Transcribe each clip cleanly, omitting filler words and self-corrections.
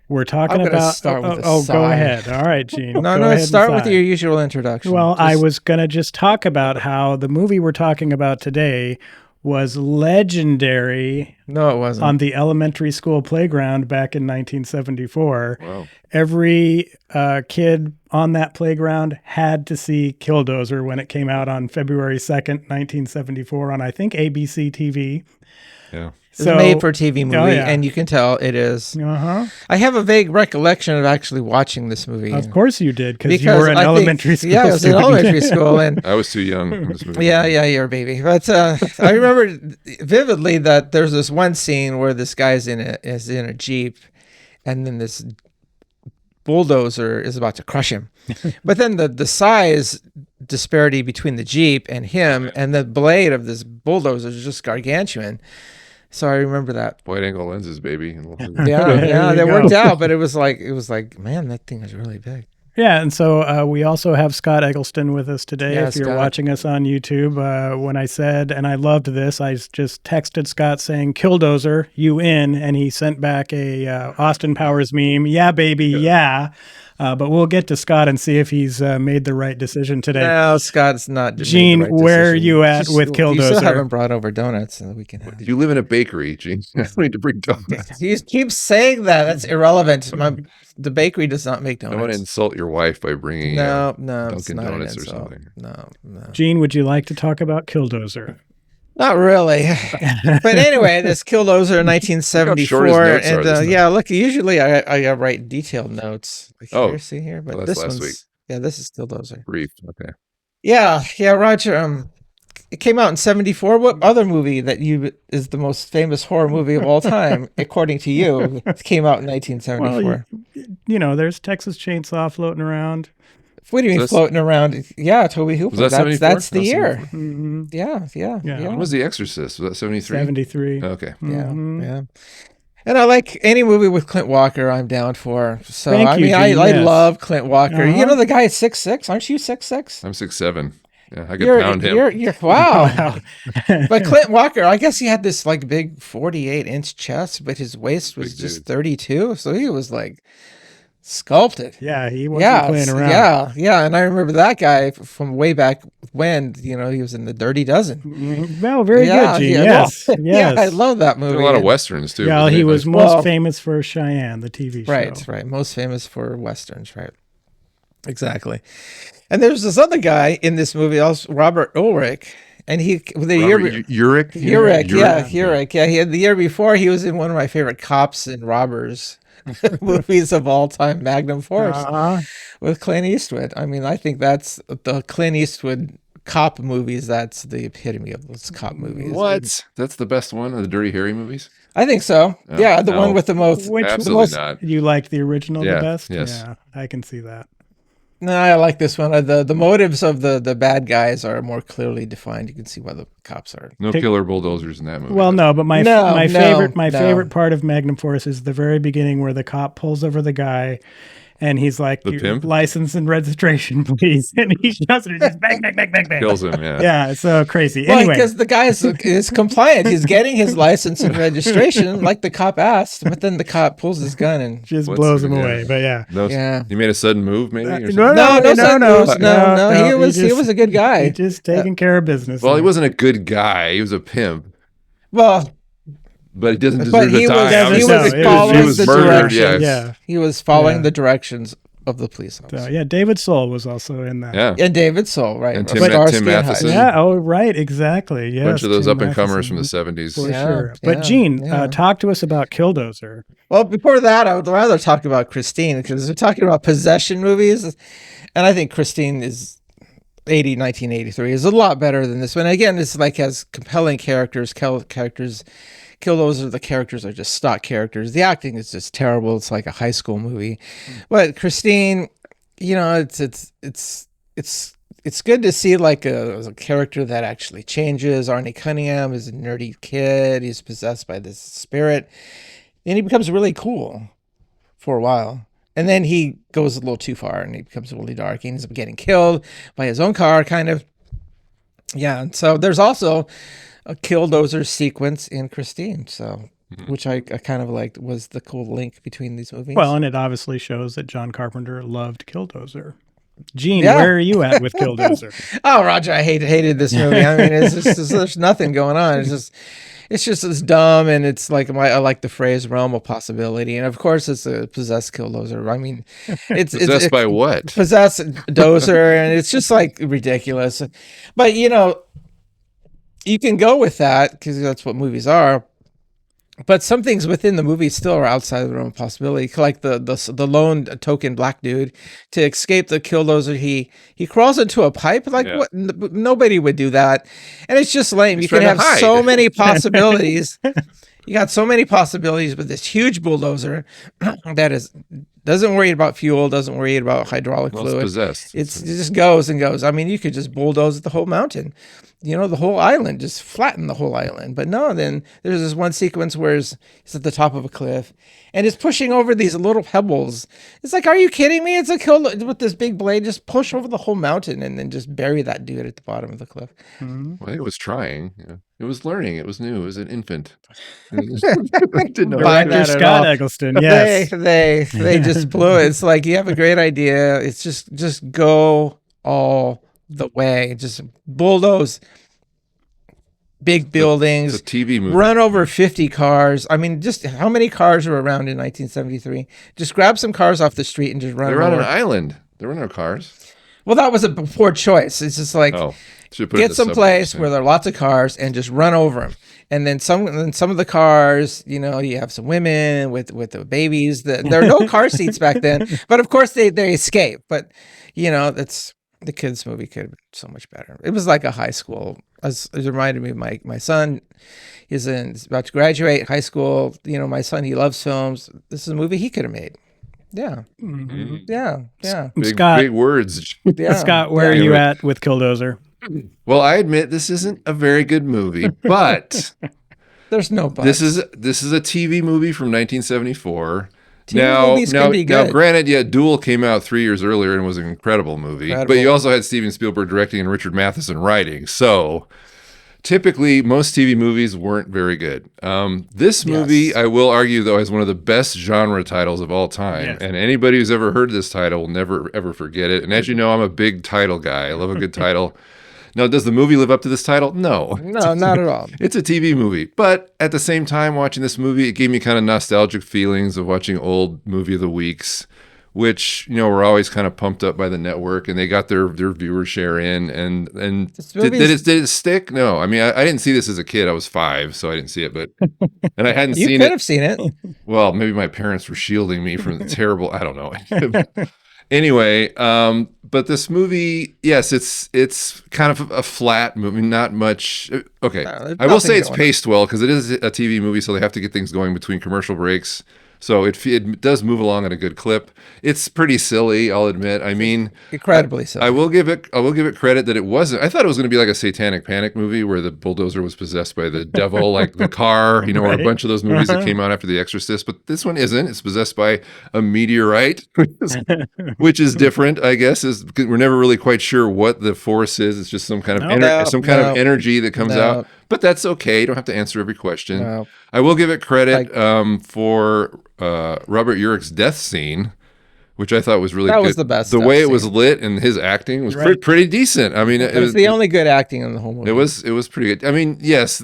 We're talking I'm gonna about. start with a go sigh. ahead. All right, Gene. No, go no, ahead and start with sigh. your usual introduction. Well, I Just- was going to just talk about how the movie we're talking about today was legendary No, it wasn't. on the elementary school playground back in 1974. Wow. Every kid on that playground had to see Killdozer when it came out on February 2nd, 1974 on, I think, ABC TV. Yeah. It's a made-for-TV movie, Oh, yeah. and you can tell it is. Uh-huh. I have a vague recollection of actually watching this movie. Of course you did, because you Because were in I think- elementary school. Yeah, I was in student. elementary school, and I was too young for this movie. yeah, you're a baby. But I remember vividly that there's this one scene where this guy's in a Jeep, and then this bulldozer is about to crush him. But then the size disparity between the Jeep and him and the blade of this bulldozer is just gargantuan. So I remember that. Wide angle lenses, baby. Yeah, There yeah, you that go. worked out. But it was like, man, that thing is really big. Yeah, and so we also have Scott Eggleston with us today. Yeah, if you're Scott. watching us on YouTube, when I said, and I loved this, I just texted Scott saying, Killdozer, you in, and he sent back a Austin Powers meme, yeah, baby, yeah. But we'll get to Scott and see if he's made the right decision today. No, Scott's not. made the Gene, right where are decision. you at with You still Killdozer? haven't brought over donuts, and we can have. You live in a bakery, Gene. I don't need to bring donuts. You keep saying that. That's irrelevant. The bakery does not make I donuts. want to insult your wife by bringing No, it's Dunkin' not an Donuts or insult. something. No. Gene, would you like to talk about Killdozer? Not really. But anyway, this Killdozer in 1974. Look how short his notes are And this time. yeah, look, usually I write detailed notes. Like Oh. here, see here? But Well, this that's last one's, week. yeah, this is Killdozer. Brief. Okay. Yeah, Roger. It came out in 74. What other movie that is the most famous horror movie of all time, according to you, came out in 1974? Well, there's Texas Chainsaw floating around. What do you mean So that's- floating around? Yeah, Toby Hooper. Was that 74? That's the That was year. 74. Mm-hmm. Yeah. When was The Exorcist? Was that 73? 73. Okay. Mhm. Yeah. And I like any movie with Clint Walker, I'm down for. So, Thank I you, mean, Gene, I yes. love Clint Walker. You Uh-huh. know, the guy is 6'6". Aren't you 6'6"? I'm 6'7". Yeah, I could pound him. Wow. But Clint Walker, I guess he had this like big 48-inch chest, but his waist was Big just dude. 32. So he was like sculpted. Yeah, he wasn't playing around. Yeah. And I remember that guy from way back when, he was in the Dirty Dozen. Mhm. Well, very good, Gene. Yes. Yeah, Yes. I love that Did movie. a lot of westerns too. Yeah, he was most Well- famous for Cheyenne, the TV show. Right. Most famous for westerns, right? Exactly. And there's this other guy in this movie, also Robert Ulrich, and Urick. Urich, yeah. He had the year before he was in one of my favorite cops and robbers movies of all time, Magnum Force, Uh-huh. with Clint Eastwood. I mean, I think that's the Clint Eastwood cop movies. That's the epitome of those cop movies. What? That's the best one of the Dirty Harry movies? I think so. Oh, Yeah, the no. one with the most. Which Absolutely not. you liked the original Yeah, the best? yes. Yeah, I can see that. No, I like this one. The motives of the bad guys are more clearly defined. You can see why the cops are. No Take- killer bulldozers in that movie. Well, no, but my No, favorite part of Magnum Force is the very beginning where the cop pulls over the guy, and he's like, The "Your pimp? license and registration, please," and he shuts it, just bang, bang, bang, bang, bang. Kills him. Yeah. Yeah, it's so crazy. Well, Anyway, because the guy is compliant. He's getting his license and registration like the cop asked, but then the cop pulls his gun and just What's blows the- him yeah. away. But yeah. No, Yeah. He made a sudden move, maybe. Or No, something? No, he was a good guy. He just taking care of business. Well, he wasn't a good guy. He was a pimp, Well, but he doesn't but deserve the he time. was Obviously, following he was the murdered. directions. Yeah. Yeah. he was following Yeah. the directions of the police officer. So, yeah, David Soul was also in that. Yeah. And David Soul, right? And Tim Starsky and Matheson. Hutch. Yeah. Oh, right. Exactly. Yes. A bunch of those Tim up and comers Matheson. from the 70s. For Yeah, sure. But yeah, Gene, yeah. talk to us about Killdozer. Well, before that, I would rather talk about Christine because we're talking about possession movies. And I think Christine is 1983 is a lot better than this one. Again, it's like has compelling characters. Killdozer, the characters are just stock characters. The acting is just terrible. It's like a high school movie. But Christine, it's good to see like a character that actually changes. Arnie Cunningham is a nerdy kid. He's possessed by this spirit. And he becomes really cool for a while. And then he goes a little too far and he becomes really dark. He ends up getting killed by his own car, kind of. Yeah. And so there's also a Killdozer sequence in Christine. So which I kind of liked, was the cool link between these movies. Well, and it obviously shows that John Carpenter loved Killdozer. Gene, Yeah. where are you at with Killdozer? Oh, Roger, I hated this movie. I mean, there's nothing going on. It's just as dumb, and it's like I like the phrase "realm of possibility," and of course, it's a possessed Killdozer. I mean, it's Possessed by what? Possessed dozer, and it's just like ridiculous. But you can go with that because that's what movies are. But some things within the movie still are outside of the realm of possibility, like the lone token black dude to escape the Killdozer. He crawls into a pipe. Like what? Nobody would do that, and it's just lame. You can have so many possibilities. You got so many possibilities with this huge bulldozer that doesn't worry about fuel, doesn't worry about hydraulic fluid. Possessed. It just goes and goes. I mean, you could just bulldoze the whole mountain. The whole island, just flatten the whole island. But no, then there's this one sequence where he's at the top of a cliff and it's pushing over these little pebbles. It's like, are you kidding me? It's a kill with this big blade, just push over the whole mountain and then just bury that dude at the bottom of the cliff. Well, it was trying. Yeah. It was learning. It was new. It was an infant. Didn't know Director Scott Eggleston, yes. They just blew it. It's like, you have a great idea. It's just go all the way. Just bulldoze big buildings. It's a TV movie. Run over 50 cars. I mean, just how many cars were around in 1973? Just grab some cars off the street and just run They're over. on an island. There were no cars. Well, that was a poor choice. It's just like, get some place where there are lots of cars and just run over them. And then some of the cars, you have some women with the babies. There are no car seats back then, but of course they escape. But that's the kids' movie could have been so much better. It was like a high school. It reminded me of my son. He's about to graduate high school. My son, he loves films. This is a movie he could have made. Yeah. Mm-hmm. Yeah. Big words. Yeah. Scott, where are you at with Killdozer? Well, I admit this isn't a very good movie, but there's no but. This is a TV movie from 1974. Movies can be good. Now, granted, Duel came out 3 years earlier and was an incredible movie. But you also had Steven Spielberg directing and Richard Matheson writing. So typically, most TV movies weren't very good. This movie, I will argue, though, is one of the best genre titles of all time. Yes. And anybody who's ever heard this title will never, ever forget it. And as you know, I'm a big title guy. I love a good title. Now, does the movie live up to this title? No. No, not at all. It's a TV movie. But at the same time, watching this movie, it gave me kind of nostalgic feelings of watching old movie of the weeks, which, were always kind of pumped up by the network, and they got their viewer share in. And did it stick? No. I mean, I didn't see this as a kid. I was 5, so I didn't see it. But and I hadn't seen it. You could have seen it. Well, maybe my parents were shielding me from the terrible. I don't know. Anyway, but this movie, yes, it's kind of a flat movie, not much. Okay, I will say it's paced well because it is a TV movie, so they have to get things going between commercial breaks. So it does move along at a good clip. It's pretty silly, I'll admit. I mean, incredibly silly. I will give it credit that it wasn't. I thought it was going to be like a Satanic Panic movie where the bulldozer was possessed by the devil, like The Car, or a bunch of those movies that came out after The Exorcist. But this one isn't. It's possessed by a meteorite, which is different, I guess. We're never really quite sure what the force is. It's just some kind of of energy that comes out. But that's okay. You don't have to answer every question. No. I will give it credit for Robert Urich's death scene, which I thought was really good. That was the best. The way it was lit and his acting was pretty decent. I mean, it was the only good acting in the whole movie. It was pretty good. I mean, yes,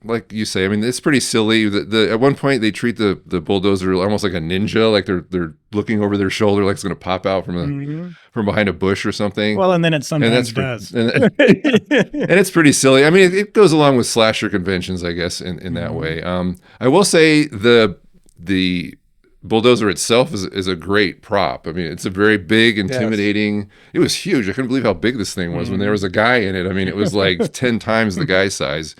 like you say, I mean, it's pretty silly. At one point they treat the bulldozer almost like a ninja, like they're looking over their shoulder, like it's going to pop out from behind a bush or something. Well, and then it sometimes does. And it's pretty silly. I mean, it goes along with slasher conventions, I guess, in that way. I will say the bulldozer itself is a great prop. I mean, it's a very big, intimidating. Yes. It was huge. I couldn't believe how big this thing was when there was a guy in it. I mean, it was like 10 times the guy's size.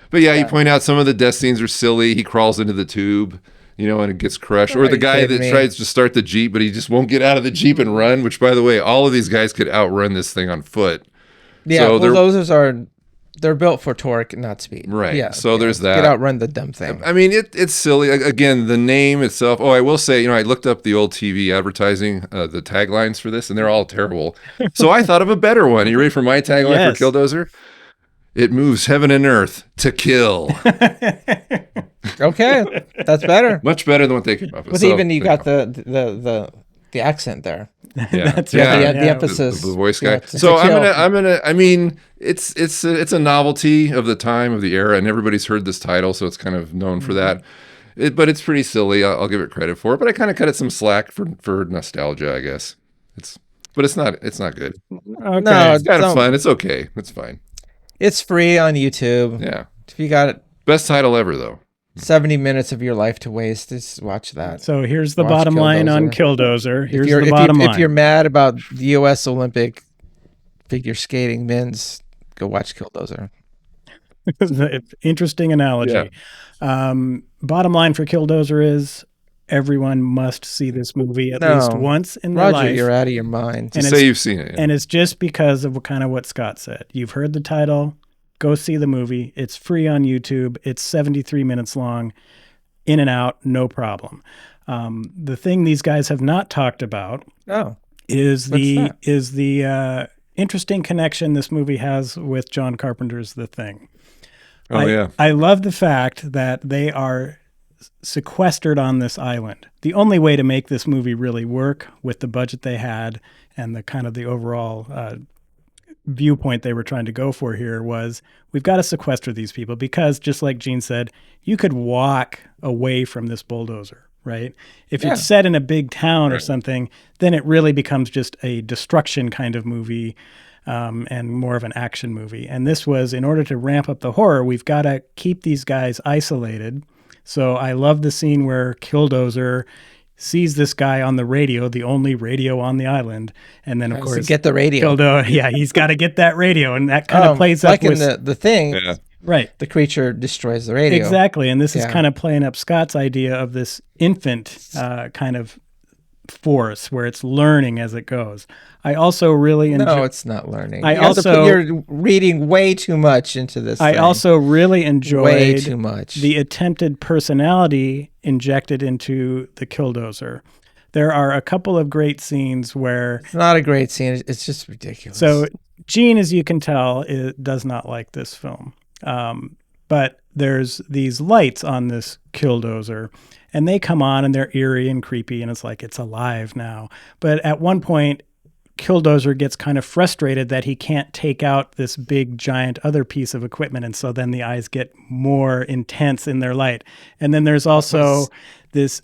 But you point out some of the death scenes are silly. He crawls into the tube, and it gets crushed. Or the guy that tries to start the Jeep, but he just won't get out of the Jeep and run, which, by the way, all of these guys could outrun this thing on foot. Yeah, so bulldozers they're built for torque, not speed. Right. Yeah. So there's that. Get outrun the dumb thing. I mean, it's silly. Again, the name itself. Oh, I will say, I looked up the old TV advertising, the taglines for this, and they're all terrible. So I thought of a better one. Are you ready for my tagline for Killdozer? It moves heaven and earth to kill. Okay, that's better. Much better than what they came up with. With So, even you there got the accent there. yeah, That's yeah. right. The Yeah. emphasis. The voice Yeah, guy. to So kill. I'm gonna. I mean, it's a novelty of the time of the era, and everybody's heard this title, so it's kind of known for that. But it's pretty silly. I'll give it credit for it. But I kind of cut it some slack for nostalgia, I guess. But it's not good. Okay. No, It's kind of don't- fun. It's okay. It's fine. It's free on YouTube. Yeah. If you got Best title ever, though. 70 minutes of your life to waste, just watch that. So here's the Watch bottom line on Killdozer. Killdozer. Here's the bottom line. If you're mad about the U.S. Olympic figure skating men's, go watch Killdozer. Interesting analogy. Bottom line for Killdozer is everyone must see this movie at least once in their Roger, life. you're out of your mind. And Say you've seen it. Yeah. And it's just because of kind of what Scott said. You've heard the title, go see the movie. It's free on YouTube. It's 73 minutes long, in and out, no problem. The thing these guys have not talked about is the interesting connection this movie has with John Carpenter's The Thing. I love the fact that they are sequestered on this island. The only way to make this movie really work with the budget they had and the kind of the overall viewpoint they were trying to go for here was we've got to sequester these people because just like Gene said, you could walk away from this bulldozer, right? If it's set in a big town or something, then it really becomes just a destruction kind of movie. And more of an action movie. And this was, in order to ramp up the horror, we've got to keep these guys isolated. So I love the scene where Killdozer sees this guy on the radio, the only radio on the island. And then, of course, get the radio. He's got to get that radio. And that kind of plays like up with in the Thing. Yeah. Right. The creature destroys the radio. Exactly. And this is kind of playing up Scott's idea of this infant kind of force where it's learning as it goes. I also really enjoy. No, it's not learning. You're reading way too much into this. I also really enjoyed way too much the attempted personality injected into the Killdozer. There are a couple of great scenes where it's not a great scene. It's just ridiculous. So Gene, as you can tell, does not like this film. But there's these lights on this Killdozer, and they come on and they're eerie and creepy, and it's like it's alive now. But at one point, Killdozer gets kind of frustrated that he can't take out this big giant other piece of equipment, and so then the eyes get more intense in their light. And then there's also this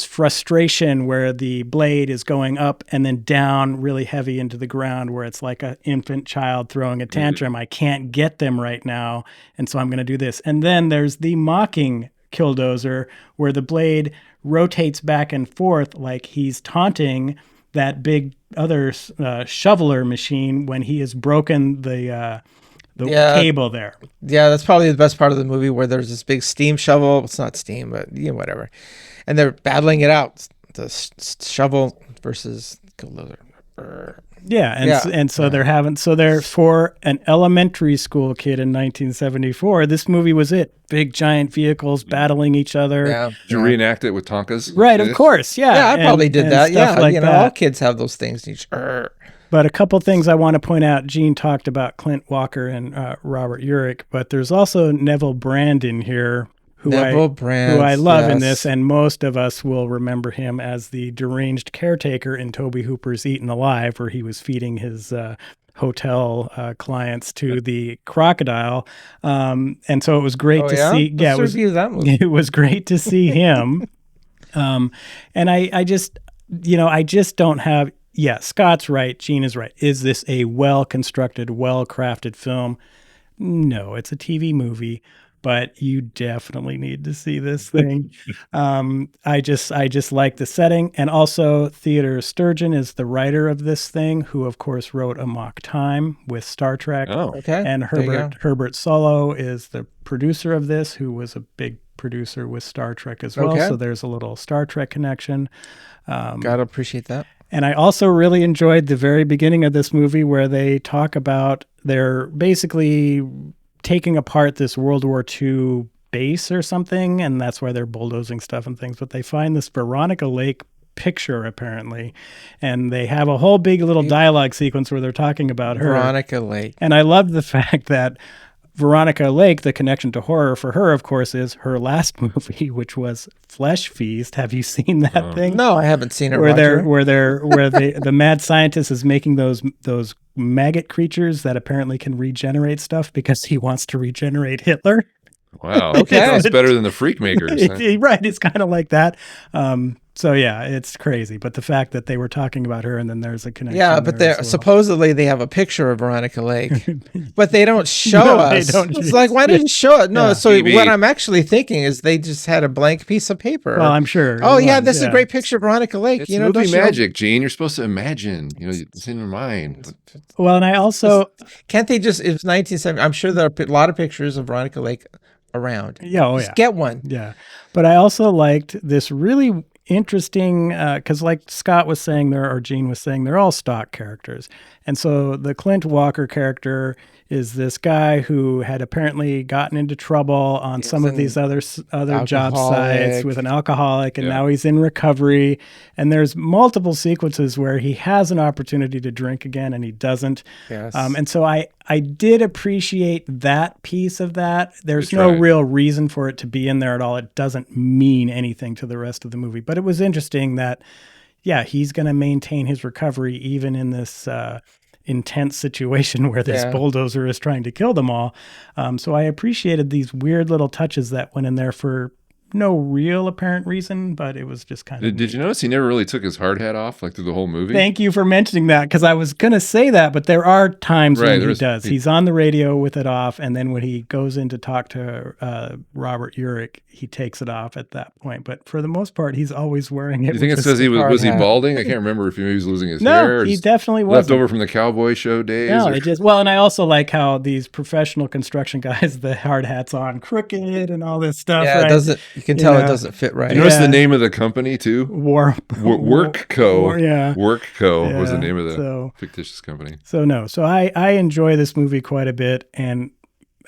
frustration where the blade is going up and then down really heavy into the ground, where it's like an infant child throwing a tantrum. I can't get them right now, and so I'm going to do this. And then there's the mocking Killdozer, where the blade rotates back and forth like he's taunting that big other shoveler machine when he has broken the cable there. Yeah, that's probably the best part of the movie, where there's this big steam shovel. It's not steam, but whatever. And they're battling it out. The shovel versus Killdozer. And so they're for an elementary school kid in 1974. This movie was it. Big giant vehicles battling each other. Yeah. Did you reenact it with Tonkas? Right, of course. Yeah. Yeah, I probably did that. Yeah, like that. All kids have those things. But a couple things I want to point out. Gene talked about Clint Walker and Robert Urich, but there's also Neville Brand in here, who I love in this, and most of us will remember him as the deranged caretaker in Tobe Hooper's Eaten Alive, where he was feeding his hotel clients to the crocodile. And so it was great to see. Let's review that movie. It was great to see him. And I just don't have. Yeah, Scott's right. Gene is right. Is this a well-constructed, well-crafted film? No, it's a TV movie, but you definitely need to see this thing. I just like the setting. And also, Theodore Sturgeon is the writer of this thing, who, of course, wrote Amok Time with Star Trek. Oh, okay. And Herbert Solow is the producer of this, who was a big producer with Star Trek as well. Okay. So there's a little Star Trek connection. Gotta appreciate that. And I also really enjoyed the very beginning of this movie, where they talk about they're basically taking apart this World War II base or something, and that's why they're bulldozing stuff and things. But they find this Veronica Lake picture, apparently, and they have a whole big little dialogue sequence where they're talking about her. Veronica Lake. And I love the fact that Veronica Lake, the connection to horror for her, of course, is her last movie, which was Flesh Feast. Have you seen that thing? No, I haven't seen it. Where Roger. the mad scientist is making those maggot creatures that apparently can regenerate stuff because he wants to regenerate Hitler. Wow. Okay. Sounds better than the Freak Makers. Huh? Right. It's kind of like that. So yeah, it's crazy. But the fact that they were talking about her and then there's a connection. Yeah, but there they as well. supposedly they have a picture of Veronica Lake, but they don't show No, they us. don't. It's like, why didn't you show it? No, Yeah. so TV. what I'm actually thinking is they just had a blank piece of paper. Well, I'm sure. Oh it yeah, was, this is a great picture of Veronica Lake. It's you know, movie don't you know- magic, Gene. You're supposed to imagine. It's in your mind. Well, and I also, Can't they just? It was 1970. I'm sure there are a lot of pictures of Veronica Lake around. yeah, oh Just yeah. get one. Yeah. But I also liked this really interesting, because like Scott was saying there, or Gene was saying, they're all stock characters. And so the Clint Walker character is this guy who had apparently gotten into trouble on some of these other job sites alcoholic. with an alcoholic, and Yeah. now he's in recovery. And there's multiple sequences where he has an opportunity to drink again and he doesn't. Yes. And so I did appreciate that piece of that. There's They no tried. real reason for it to be in there at all. It doesn't mean anything to the rest of the movie. But it was interesting that, yeah, he's going to maintain his recovery even in this intense situation where this Yeah. bulldozer is trying to kill them all. So I appreciated these weird little touches that went in there for no real apparent reason, but it was just kind of. Did you notice he never really took his hard hat off like through the whole movie? Thank you for mentioning that, because I was going to say that, but there are times Right, when he there's- does. He's on the radio with it off, and then when he goes in to talk to Robert Urich, he takes it off at that point. But for the most part, he's always wearing it. Do you think with it's because he hard was he hat. balding? I can't remember if he was losing his No, hair. Or he just definitely left wasn't. over from the cowboy show days. No, or- it just and I also like how these professional construction guys, the hard hats on, crooked and all this stuff. Yeah, right? it doesn't. You can tell Yeah. it doesn't fit right. You notice Yeah. the name of the company too? Workco. Yeah. Workco was the Yeah, name of the so- fictitious company. So no, so I enjoy this movie quite a bit, and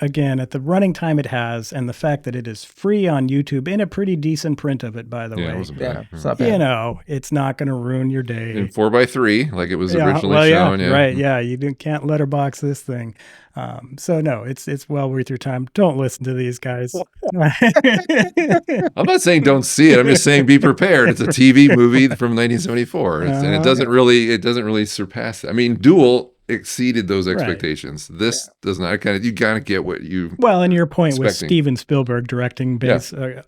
again, at the running time it has, and the fact that it is free on YouTube in a pretty decent print of it, by the Yeah, it way. wasn't Yeah, bad. it's not bad. You know, it's not going to ruin your day. In 4x3, like it was originally well, shown. yeah, Yeah, right. Yeah, can't letterbox this thing. So no, it's well worth your time. Don't listen to these guys. I'm not saying don't see it. I'm just saying be prepared. It's a TV movie from 1974, and it doesn't really surpass it. I mean, Duel exceeded those expectations. This does not. You gotta get what you. Well, and your point was Expecting. Steven Spielberg directing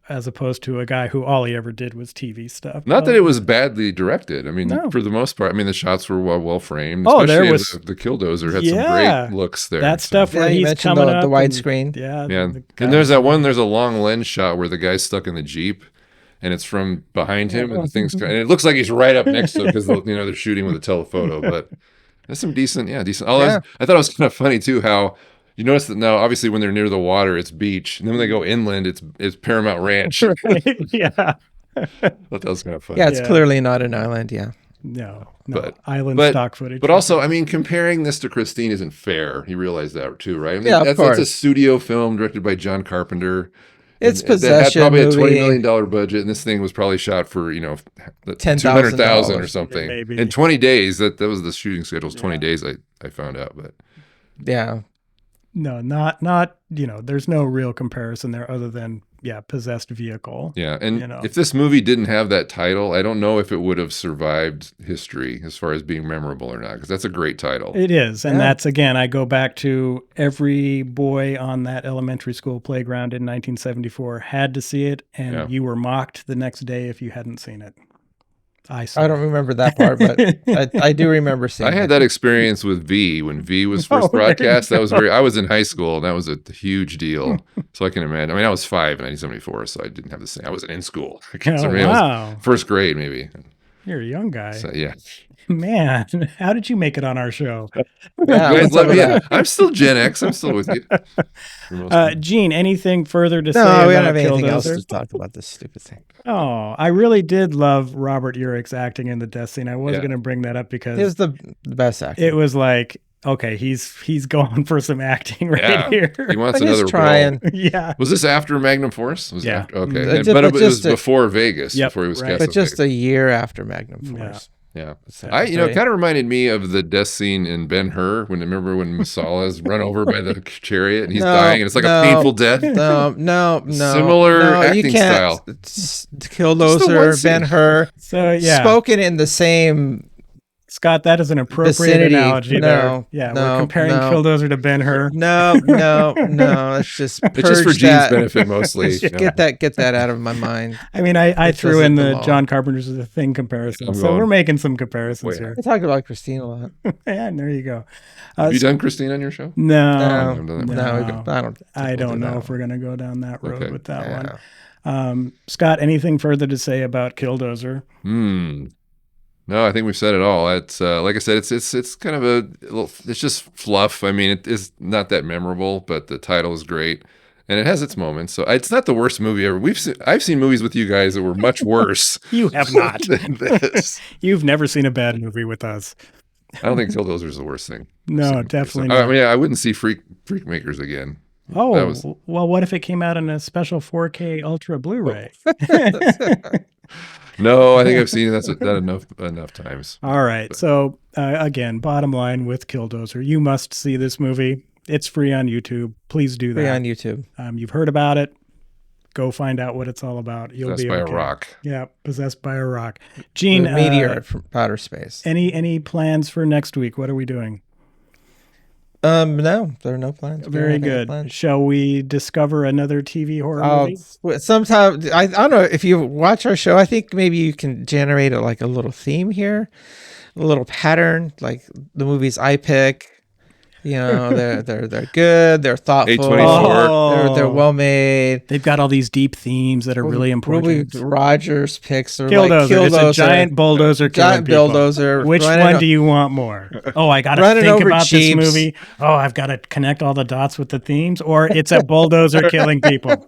as opposed to a guy who all he ever did was TV stuff. Not that it was badly directed. I mean, No. for the most part, I mean, the shots were well framed. Oh, there especially was- the Killdozer had Yeah. some great looks there. That so- stuff Yeah, where you he's mentioned coming the up and- widescreen. Yeah, Yeah, the and there's that one. There's a long lens shot where the guy's stuck in the Jeep, and it's from behind him, and the thing's and it looks like he's right up next to him because they're shooting with a telephoto. But that's some decent. Although I thought it was kind of funny too how you notice that now. Obviously, when they're near the water, it's beach, and then when they go inland, it's Paramount Ranch. I yeah. thought that was kind of funny. Yeah, it's Yeah. clearly not an island. Yeah. No, But- island but- stock footage. But also, I mean, comparing this to Christine isn't fair. You realize that too, right? I mean, Yeah, of that's a course. studio film directed by John Carpenter. It's And that had possession probably a $20 movie. million budget, and this thing was probably shot for $10,000 $200,000 or something. Maybe. In 20 days, that was the shooting schedule. Was 20 days. I found out, but Yeah. no, not there's no real comparison there other than possessed vehicle. yeah. And You know. if this movie didn't have that title, I don't know if it would have survived history as far as being memorable or not, because that's a great title. It is. And Yeah. that's, again, I go back to every boy on that elementary school playground in 1974 had to see it, and Yeah. you were mocked the next day if you hadn't seen it. I saw I don't remember that part, but I do remember seeing I had it. that experience with V when V was Oh, first there you broadcast. That was I was in high school, and that was a huge deal. So I can imagine. I mean, I was 5 in 1974, so I didn't have the same. I wasn't in school. I guess. Oh, I mean, I was wow. first grade, maybe. You're a young guy. So, yeah. Man, how did you make it on our show? Yeah, You guys what's let up me with in. that? I'm still Gen X. I'm still with you. For most part. Gene, anything further to say No, about we don't have anything else Killdozer? to talk about this stupid thing. Oh, I really did love Robert Urich's acting in the death scene. I was Yeah. going to bring that up because He was the best actor. it was like, okay, he's going for some acting right Yeah. here. He wants But he's another trying. role. Yeah. Was this after Magnum Force? Was it Yeah. after? Okay. But And- just- but it but was just a- before Vegas, Yep, before he was right. cast But in just Vegas. a year after Magnum Yeah. Force. Yeah. So, It kind of reminded me of the death scene in Ben-Hur remember when Masala is run over by the chariot and he's dying and it's like a painful death. No. Similar You acting can't. style. Killdozer, Ben-Hur, So yeah, spoken in the same Scott, that is an appropriate vicinity. analogy there. Yeah, we're comparing Killdozer to Ben-Hur. No. Let's just purge It's just for Gene's that. benefit mostly. Get that out of my mind. I mean, I threw in the belong. John Carpenter's The Thing comparison, so we're making some comparisons here. I talked about Christine a lot. Yeah, and there you go. Have you done Christine on your show? No, I don't know if we're going to go down that road with that one. Scott, anything further to say about Killdozer? No, I think we've said it all. It's like I said, it's kind of it's just fluff. I mean, it is not that memorable, but the title is great, and it has its moments. So it's not the worst movie ever. I've seen movies with you guys that were much worse. You have not. Than this. You've never seen a bad movie with us. I don't think Killdozer is the worst thing. No, definitely not. I mean, I wouldn't see Freak Makers again. Oh, well, what if it came out in a special 4K Ultra Blu-ray? No, I think I've seen that enough times. All right. So again, bottom line with Killdozer, you must see this movie. It's free on YouTube. Please do that. Free on YouTube. You've heard about it. Go find out what it's all about. You'll Possessed be by okay. a rock. Yeah, possessed by a rock. Gene, meteor from outer space. Any plans for next week? What are we doing? No, there are no plans. Very good. Plans. Shall we discover another TV horror movie? Sometime, I don't know if you watch our show. I think maybe you can generate a little theme here, a little pattern, like the movies I pick. You know, they're good. They're thoughtful. A24. They're well made. They've got all these deep themes that are really important. Rogers picks are Killdozer. It's a giant bulldozer. Bulldozer. Which one do you want more? Oh, I got to think about this movie. Oh, I've got to connect all the dots with the themes. Or it's a bulldozer killing people.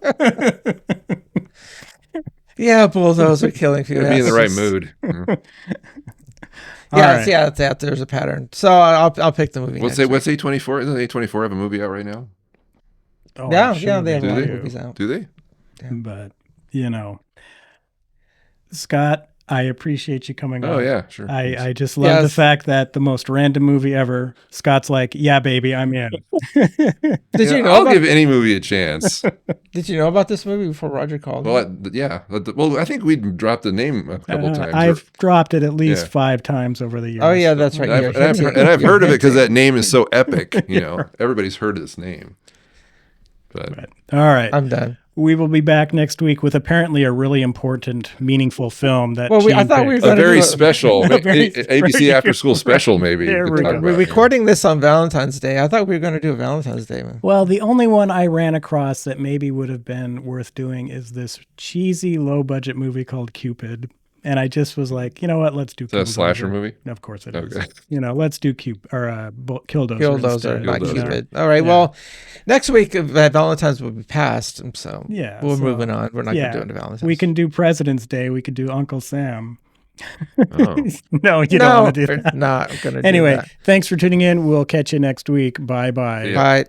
Yeah, bulldozer killing people. Be in the right mood. Yeah, there's a pattern. So I'll pick the movie. What's A24? Doesn't A24 have a movie out right now? Oh, yeah, they have movies out. Do they? Yeah. But Scott, I appreciate you coming on. Oh yeah, sure. I just love the fact that the most random movie ever, Scott's like, yeah, baby, I'm in. Did you know? I'll give any movie a chance. Did you know about this movie before Roger called? Well, yeah. Well, I think we dropped the name a couple times. I've dropped it at least 5 times over the years. Oh yeah, that's right. And I've heard of it because that name is so epic. Everybody's heard this name. But all right, I'm done. We will be back next week with apparently a really important, meaningful film that. Well, I thought we were going to do special ABC After School special. Maybe we're recording this on Valentine's Day. I thought we were going to do a Valentine's Day one. Well, the only one I ran across that maybe would have been worth doing is this cheesy, low-budget movie called Cupid. And I just was like, you know what? Let's do. Is that a slasher movie? Of course it is. Let's do Killdozer. Killdozer, not Cupid. All right. Yeah. Well, next week Valentine's will be past, so we're moving on. We're not going to do it on Valentine's. We can do President's Day. We could do Uncle Sam. Oh. No, you don't want to do that. Not going to. Anyway, thanks for tuning in. We'll catch you next week. Bye. Bye.